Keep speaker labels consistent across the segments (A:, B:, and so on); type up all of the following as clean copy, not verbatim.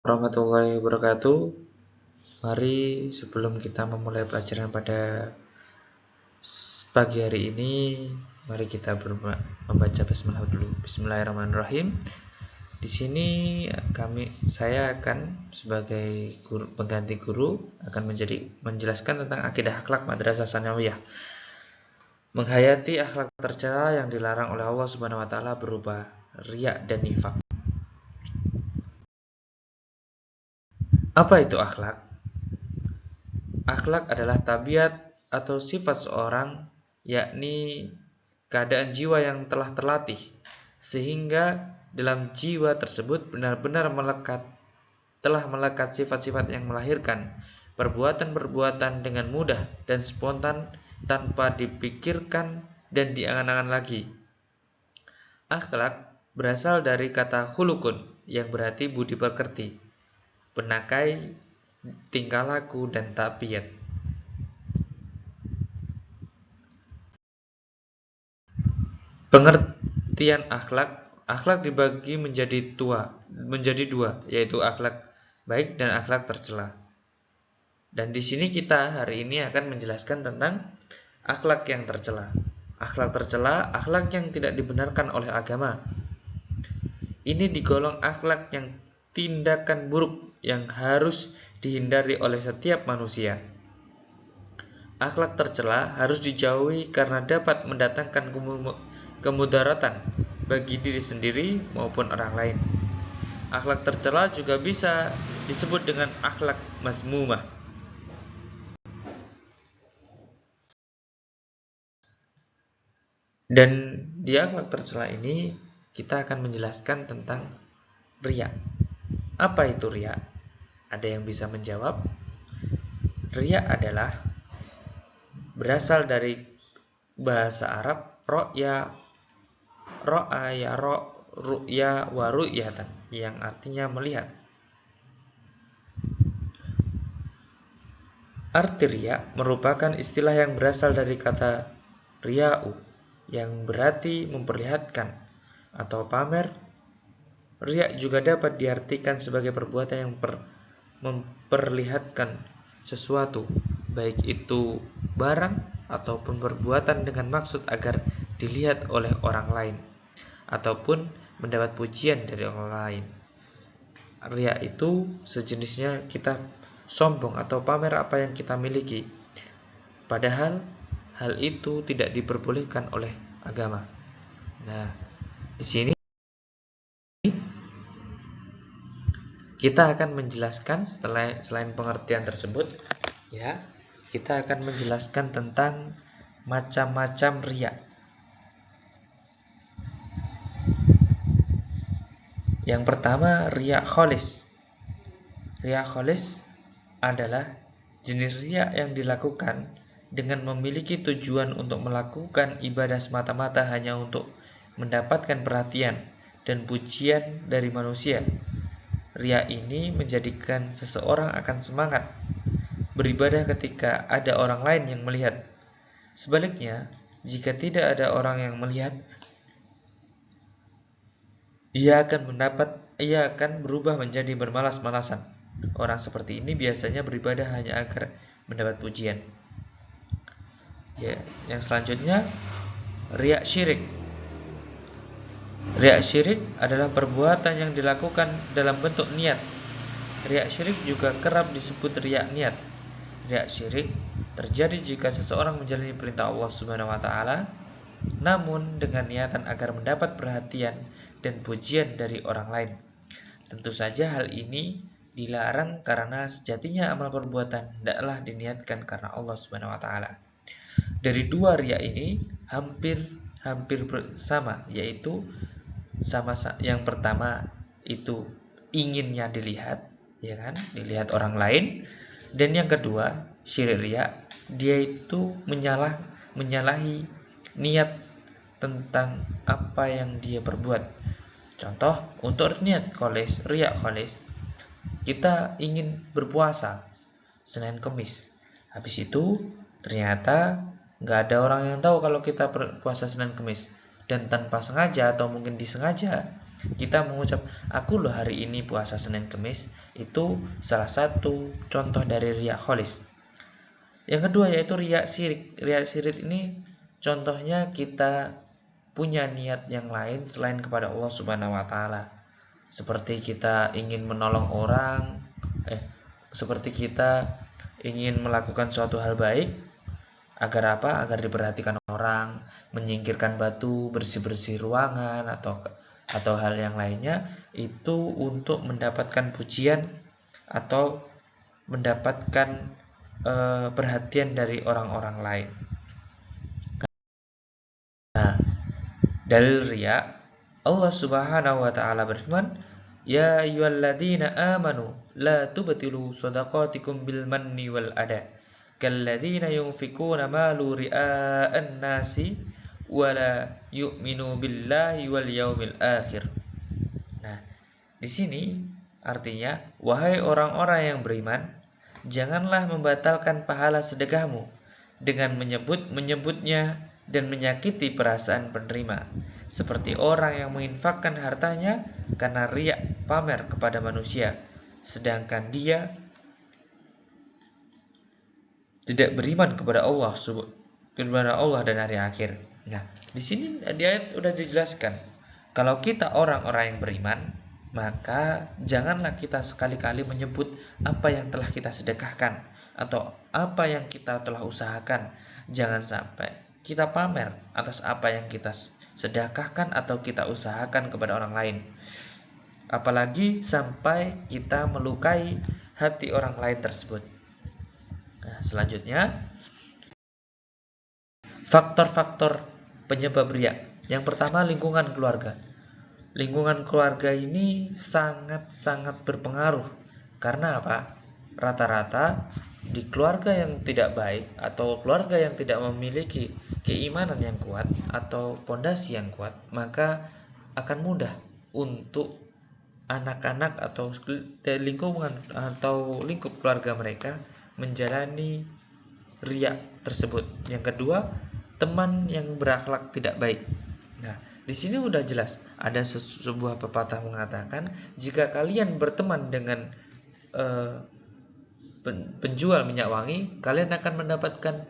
A: Warahmatullahi wabarakatuh. Mari sebelum kita memulai pelajaran pada pagi hari ini, mari kita membaca basmalah dulu. Bismillahirrahmanirrahim. Di sini saya akan sebagai pengganti guru akan menjelaskan tentang akidah akhlak Madrasah Tsanawiyah. Menghayati akhlak tercela yang dilarang oleh Allah Subhanahu wa taala berupa riya dan nifak. Apa itu akhlak? Akhlak adalah tabiat atau sifat seorang, yakni keadaan jiwa yang telah terlatih, sehingga dalam jiwa tersebut benar-benar telah melekat sifat-sifat yang melahirkan perbuatan-perbuatan dengan mudah dan spontan tanpa dipikirkan dan diangan-angan lagi. Akhlak berasal dari kata khulukun yang berarti budi pekerti, penakai, tingkah laku, dan tabiat. Pengertian akhlak dibagi menjadi dua, yaitu akhlak baik dan akhlak tercela. Dan di sini kita hari ini akan menjelaskan tentang akhlak yang tercela. Akhlak tercela, akhlak yang tidak dibenarkan oleh agama. Ini digolong akhlak yang tindakan buruk yang harus dihindari oleh setiap manusia. Akhlak tercela harus dijauhi karena dapat mendatangkan kemudaratan bagi diri sendiri maupun orang lain. Akhlak tercela juga bisa disebut dengan akhlak mazmumah. Dan di akhlak tercela ini kita akan menjelaskan tentang riya. Apa itu riya? Ada yang bisa menjawab? Riya adalah berasal dari bahasa Arab ro'ya ru'ya wa ru'yatan, yang artinya melihat. Arti riya merupakan istilah yang berasal dari kata riya'u, yang berarti memperlihatkan atau pamer. Riya juga dapat diartikan sebagai perbuatan yang memperlihatkan sesuatu, baik itu barang ataupun perbuatan dengan maksud agar dilihat oleh orang lain ataupun mendapat pujian dari orang lain. Riya itu sejenisnya kita sombong atau pamer apa yang kita miliki, padahal hal itu tidak diperbolehkan oleh agama. Nah, di sini kita akan menjelaskan selain pengertian tersebut, ya, kita akan menjelaskan tentang macam-macam riya. Yang pertama, riya kholis. Riya kholis adalah jenis riya yang dilakukan dengan memiliki tujuan untuk melakukan ibadah semata-mata hanya untuk mendapatkan perhatian dan pujian dari manusia. Riya ini menjadikan seseorang akan semangat beribadah ketika ada orang lain yang melihat. Sebaliknya, jika tidak ada orang yang melihat, ia akan berubah menjadi bermalas-malasan. Orang seperti ini biasanya beribadah hanya agar mendapat pujian. Ya, yang selanjutnya, riya syirik. Riya syirik adalah perbuatan yang dilakukan dalam bentuk niat. Riya syirik juga kerap disebut riya niat. Riya syirik terjadi jika seseorang menjalani perintah Allah Subhanahu wa taala namun dengan niatan agar mendapat perhatian dan pujian dari orang lain. Tentu saja hal ini dilarang karena sejatinya amal perbuatan hendaklah diniatkan karena Allah Subhanahu wa taala. Dari dua riya ini hampir sama, yaitu yang pertama itu inginnya dilihat, ya kan? Dilihat orang lain. Dan yang kedua, syirik riya, dia itu menyalahi niat tentang apa yang dia perbuat. Contoh, untuk niat kholis, riya kholis, kita ingin berpuasa Senin Kemis. Habis itu ternyata nggak ada orang yang tahu kalau kita puasa Senin Kemis, dan tanpa sengaja atau mungkin disengaja Kita mengucap, aku loh hari ini puasa Senin Kemis, itu salah satu contoh dari riya kholis. Yang kedua yaitu riya syirik. Riya syirik ini contohnya kita punya niat yang lain selain kepada Allah Subhanahu wa taala. Seperti kita ingin menolong orang, seperti kita ingin melakukan suatu hal baik agar apa? Agar diperhatikan orang, menyingkirkan batu, bersih-bersih ruangan atau hal yang lainnya, itu untuk mendapatkan pujian atau mendapatkan perhatian dari orang-orang lain. Nah, dalil riya, Allah Subhanahu wa taala berfirman, "Ya ayyuhalladzina amanu la tubtilu shadaqatikum bil manni wal adha kalladzina yunfikuna malu ria'an nasi wa la yu'minu billahi wal yaumil akhir." Nah, di sini artinya, wahai orang-orang yang beriman, janganlah membatalkan pahala sedekahmu dengan menyebutnya dan menyakiti perasaan penerima, seperti orang yang menginfakkan hartanya karena riya pamer kepada manusia, sedangkan dia tidak beriman kepada Allah dan hari akhir. Nah, di sini di ayat udah dijelaskan, kalau kita orang-orang yang beriman, maka janganlah kita sekali-kali menyebut apa yang telah kita sedekahkan atau apa yang kita telah usahakan. Jangan sampai kita pamer atas apa yang kita sedekahkan atau kita usahakan kepada orang lain. Apalagi sampai kita melukai hati orang lain tersebut. Nah, selanjutnya, faktor-faktor penyebab riya. Yang pertama, lingkungan keluarga. Lingkungan keluarga ini sangat-sangat berpengaruh. Karena apa? Rata-rata di keluarga yang tidak baik atau keluarga yang tidak memiliki keimanan yang kuat atau pondasi yang kuat, maka akan mudah untuk anak-anak atau lingkungan atau lingkup keluarga mereka menjalani riya tersebut. Yang kedua, teman yang berakhlak tidak baik. Nah, di sini udah jelas, ada sebuah pepatah mengatakan, jika kalian berteman dengan penjual minyak wangi, kalian akan mendapatkan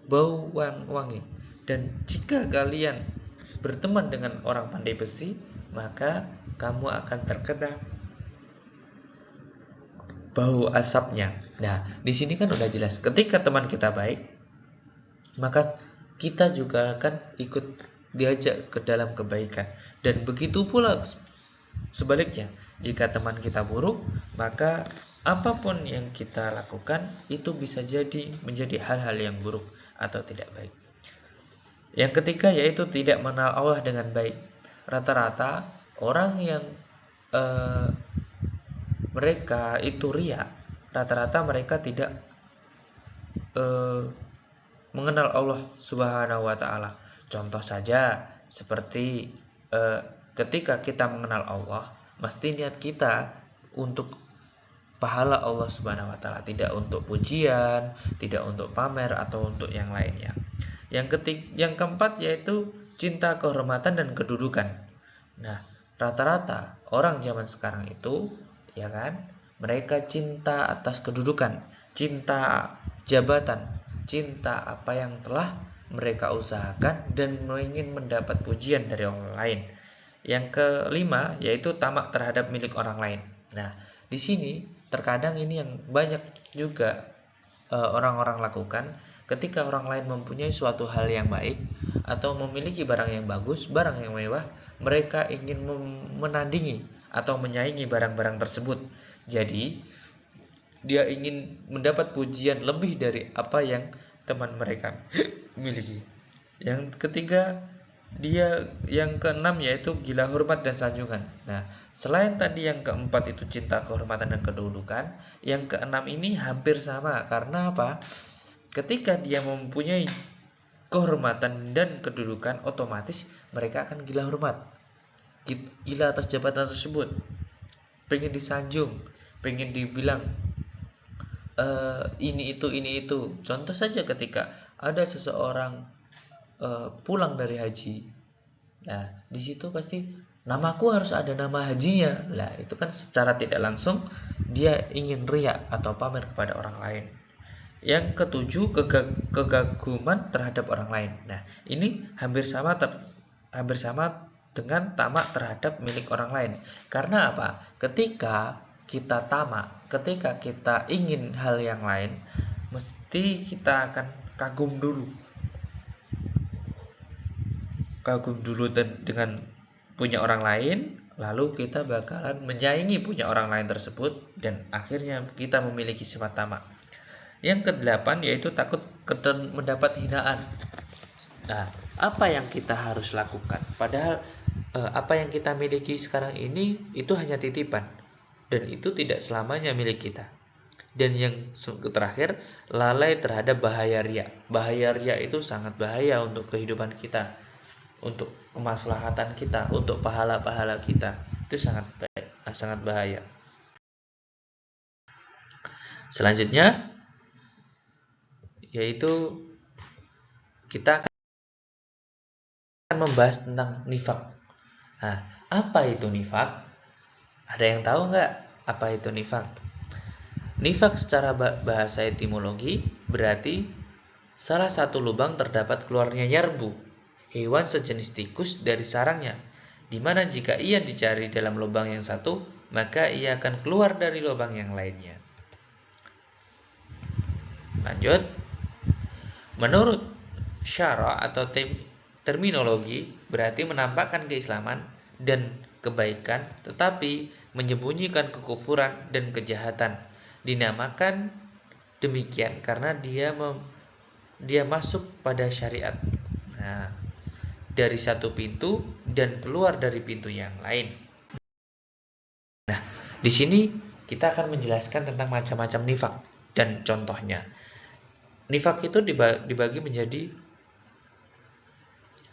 A: bau wangi. Dan jika kalian berteman dengan orang pandai besi, maka kamu akan terkena bau asapnya. Nah, di sini kan udah jelas, ketika teman kita baik, maka kita juga akan ikut diajak ke dalam kebaikan. Dan begitu pula sebaliknya, jika teman kita buruk, maka apapun yang kita lakukan itu bisa jadi menjadi hal-hal yang buruk atau tidak baik. Yang ketiga yaitu tidak mengenal Allah dengan baik. Rata-rata orang yang mereka itu riya, rata-rata mereka tidak mengenal Allah Subhanahu wa taala. Contoh saja seperti ketika kita mengenal Allah, mesti niat kita untuk pahala Allah Subhanahu wa taala, tidak untuk pujian, tidak untuk pamer atau untuk yang lainnya. Yang keempat yaitu cinta kehormatan dan kedudukan. Nah, rata-rata orang zaman sekarang itu, ya kan, mereka cinta atas kedudukan, cinta jabatan, cinta apa yang telah mereka usahakan dan ingin mendapat pujian dari orang lain. Yang kelima yaitu tamak terhadap milik orang lain. Nah, di sini terkadang ini yang banyak juga orang-orang lakukan. Ketika orang lain mempunyai suatu hal yang baik atau memiliki barang yang bagus, barang yang mewah, mereka ingin menandingi atau menyaingi barang-barang tersebut. Jadi dia ingin mendapat pujian lebih dari apa yang teman mereka miliki. Yang ketiga, yang keenam yaitu gila hormat dan sanjungan. Nah, selain tadi yang keempat itu cinta kehormatan dan kedudukan, yang keenam ini hampir sama. Karena apa? Ketika dia mempunyai kehormatan dan kedudukan, otomatis mereka akan gila hormat, gila atas jabatan tersebut, pengen disanjung, pengen dibilang ini itu. Contoh saja ketika ada seseorang pulang dari haji. Nah, di situ pasti namaku harus ada nama hajinya. Lah, itu kan secara tidak langsung dia ingin riya atau pamer kepada orang lain. Yang ketujuh, kegaguman terhadap orang lain. Nah, ini hampir sama dengan tamak terhadap milik orang lain. Karena apa? Ketika kita tamak, ketika kita ingin hal yang lain, mesti kita akan kagum dulu dengan punya orang lain, lalu kita bakalan menyaingi punya orang lain tersebut, dan akhirnya kita memiliki sifat tamak. Yang kedelapan yaitu takut mendapat hinaan. Nah, apa yang kita harus lakukan? Padahal apa yang kita miliki sekarang ini itu hanya titipan, dan itu tidak selamanya milik kita. Dan yang terakhir, lalai terhadap bahaya riya. Bahaya riya itu sangat bahaya untuk kehidupan kita, untuk kemaslahatan kita, untuk pahala-pahala kita. Itu sangat bahaya. Selanjutnya yaitu kita akan membahas tentang nifak. Nah, apa itu nifak? Ada yang tahu nggak apa itu nifak? Nifak secara bahasa etimologi berarti salah satu lubang terdapat keluarnya nyerbu, hewan sejenis tikus dari sarangnya, di mana jika ia dicari dalam lubang yang satu, maka ia akan keluar dari lubang yang lainnya. Lanjut. Menurut syara atau terminologi berarti menampakkan keislaman dan kebaikan tetapi menyembunyikan kekufuran dan kejahatan. Dinamakan demikian karena dia masuk pada syariat. Nah, dari satu pintu dan keluar dari pintu yang lain. Nah, di sini kita akan menjelaskan tentang macam-macam nifak dan contohnya. Nifak itu dibagi menjadi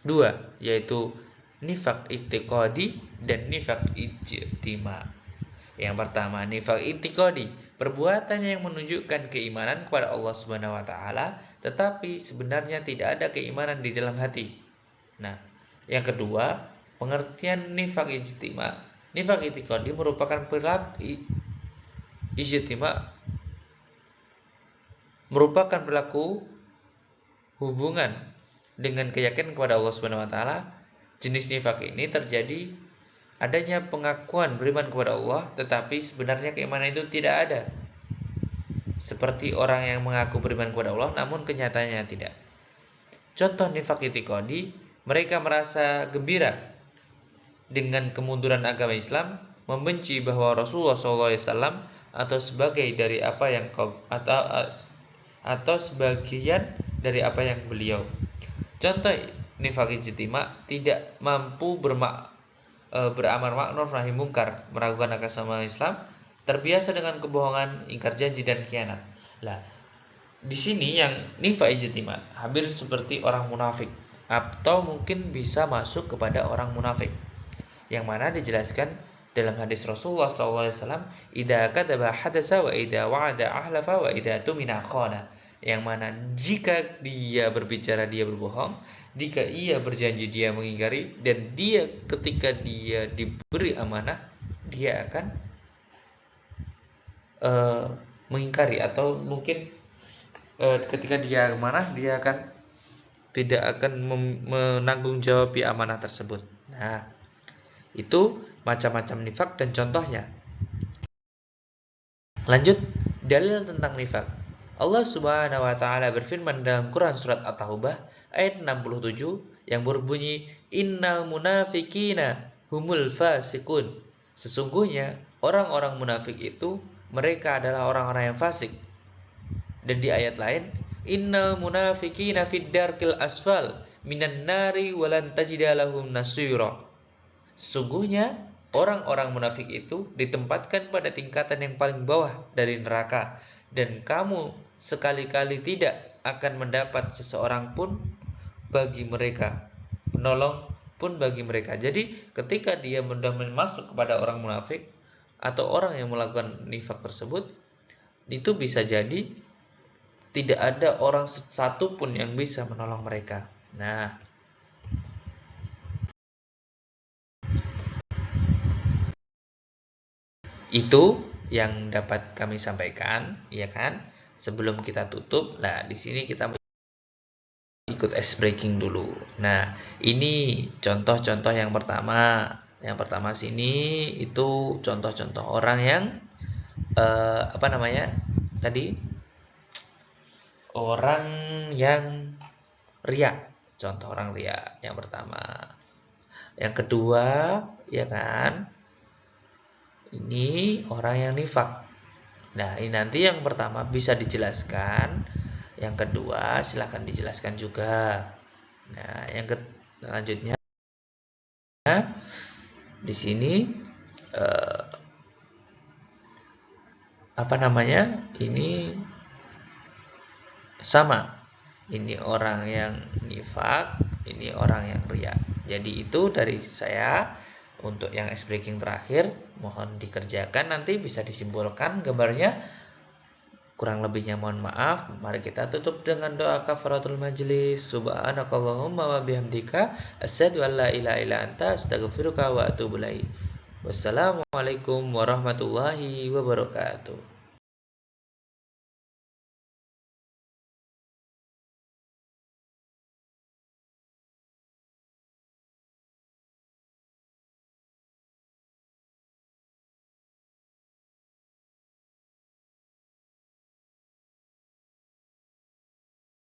A: dua, yaitu nifak i'tiqadi dan nifak ijtima. Yang pertama, nifak i'tiqadi, perbuatan yang menunjukkan keimanan kepada Allah Subhanahu wa taala, tetapi sebenarnya tidak ada keimanan di dalam hati. Nah, yang kedua, pengertian nifak ijtima. Nifak i'tiqadi merupakan perilaku hubungan dengan keyakinan kepada Allah Subhanahu wa taala. Jenis nifak ini terjadi adanya pengakuan beriman kepada Allah, tetapi sebenarnya keimanan itu tidak ada. Seperti orang yang mengaku beriman kepada Allah namun kenyataannya tidak. Contoh nifak i'tiqadi, mereka merasa gembira dengan kemunduran agama Islam, membenci bahwa Rasulullah SAW atau sebagian dari apa yang beliau. Contoh nifak ijtima, tidak mampu beramar ma'ruf nahi mungkar, meragukan agama Islam, terbiasa dengan kebohongan, ingkar janji dan khianat. Lah, di sini yang nifak ijtima hampir seperti orang munafik, atau mungkin bisa masuk kepada orang munafik, yang mana dijelaskan dalam hadis Rasulullah SAW, idza kadzaba hadasa wa idza wa'ada ahlafa wa idza tumina khana. Yang mana jika dia berbicara dia berbohong, jika ia berjanji dia mengingkari, dan ketika dia diberi amanah dia akan mengingkari, atau mungkin ketika dia amanah dia akan tidak akan menanggung-jawabi amanah tersebut. Nah, itu macam-macam nifak dan contohnya. Lanjut, dalil tentang nifak. Allah Subhanahu wa taala berfirman dalam Quran surat At-Taubah ayat 67 yang berbunyi, innal munafiqina humul fasiqun. Sesungguhnya orang-orang munafik itu mereka adalah orang-orang yang fasik. Dan di ayat lain, innal munafiqina fid darkil asfal minan nari walan tajida lahum nasira. Sesungguhnya orang-orang munafik itu ditempatkan pada tingkatan yang paling bawah dari neraka, dan kamu sekali-kali tidak akan mendapat seseorang pun bagi mereka, penolong pun bagi mereka. Jadi ketika dia sudah masuk kepada orang munafik atau orang yang melakukan nifak tersebut, itu bisa jadi tidak ada orang satu pun yang bisa menolong mereka. Nah, Itu yang dapat kami sampaikan, ya kan? Sebelum kita tutup, nah di sini kita ikut ice breaking dulu. Nah, ini contoh-contoh yang pertama. Yang pertama sini itu contoh-contoh orang yang apa namanya? Tadi orang yang riya. Contoh orang riya yang pertama. Yang kedua, ya kan? Ini orang yang nifak. Nah, ini nanti yang pertama bisa dijelaskan. Yang kedua, silahkan dijelaskan juga. Nah, yang selanjutnya di sini apa namanya? Ini sama. Ini orang yang nifak, ini orang yang riya. Jadi itu dari saya. Untuk yang ice breaking terakhir, mohon dikerjakan, nanti bisa disimpulkan gambarnya. Kurang lebihnya mohon maaf. Mari kita tutup dengan doa kafaratul majlis. Subhanakallahumma wa bihamdika asyhadu an la ilaha illa anta astaghfiruka wa atubu ilaik. Wassalamualaikum warahmatullahi wabarakatuh.